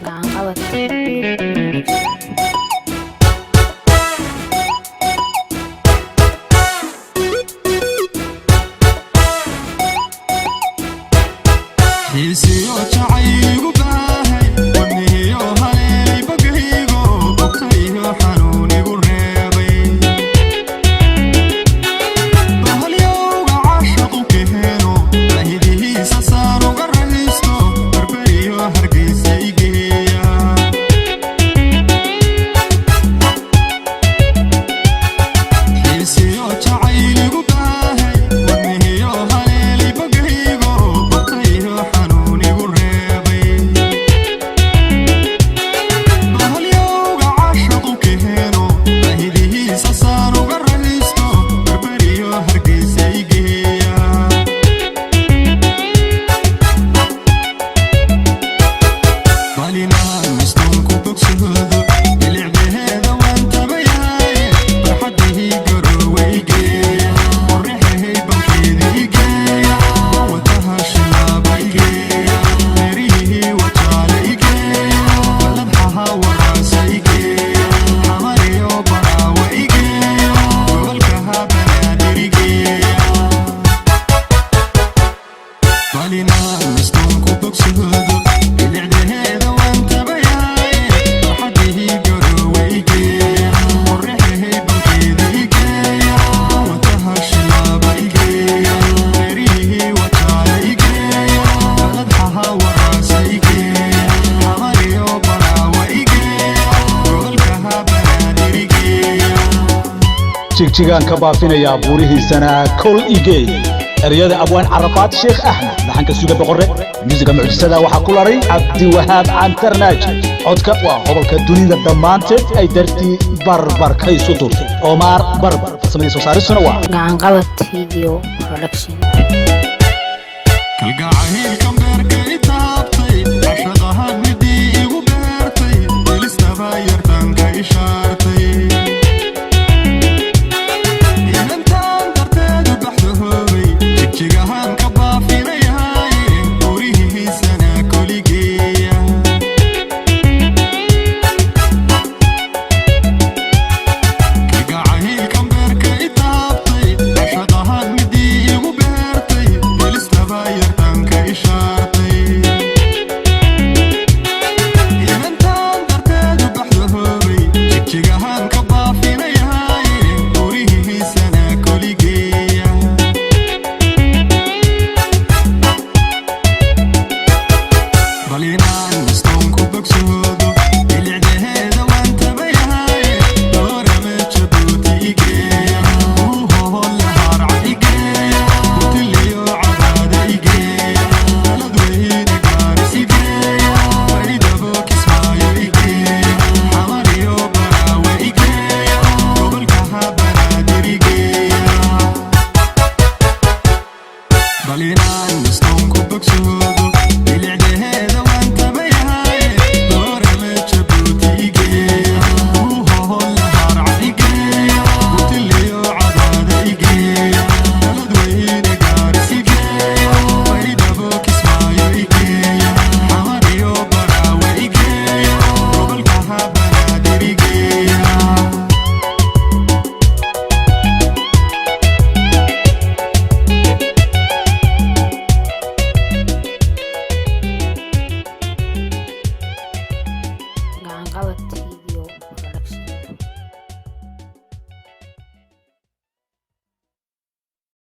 gacan qabad Xiisiyo jacaygu baahay wadnihiyo haleelay bagaygo bogtayo xanuunigu reebay bahalyowga cashaqu keeno bahidihiisa saan uga raysto barberiyo hargeysa igeeya xiisiyo jacaygu baahay wadnihiyo haleelay bagaygo bogtayo xanuunigu reebay bahalyowga cashaqu keeno bahidihiisa saan uga raysto barberiyo hargeysa igeeya balinaan mistoonku bogsoodo bilicdaheeda waan tabayahay farxadihii garoowe igeeya qorraxahay bankeeda igeeya wataha shilaaba igeeya meerihii wajaale igeeya baladxaha waraasa igeeya xamariyo baraawe igeeya gobolkaha banaadir igeeya balinaan mistoonku bogsoodo bilicdaheeda waan tabayahay farxadihii garoowe igeeya qorraxahay bankeeda igeeya wataha shilaaba igeeya meerihii wajaale igeeya baladxaha waraasa igeeya xamariyo baraawe igeeya gobolkaha banaadir igeeya jigjigaan ka baafinayaa buurihiisana kol igey eryada abwaan carafaad sheekh axmed dhaxanka suga boqorre muusiga mucjisada waxaa ku laray cabdiwahaab cantarnaaji codka waa gobolka dunida dhammaanteed ay dartii barbarkaysu duurtay Omar Barbar farsamadii soo saaristuna waa gacan qabad video production kalgacaylkan beerka i taabtay cashaqahan midii igu beertay delistaba yartanka ishaartay inantaan darteedu baxdahoobay jigjigahaan ka baafinayahay buurihiisana koligeeya kalgacaylkan beerka i taabtay cashaqahan midii igu beertay delistaba yartanka ishaartay inantaan darteedu baxdahoobay jigjigahaan ka baafinayahay buurihiisana koligeeya balinaan mistoonku bogsoodo bilicdaheeda waan tabayahay doorama jabuuti igeeya uuhoholle haarca igeeya butiliyo cadaada igeeya baladweyne gaaris igeeya baydhabo kismaayo igeeya xamariyo baraawe igeeya gobolkaha banaadir igeeya balinaan mistoonku bogsoodo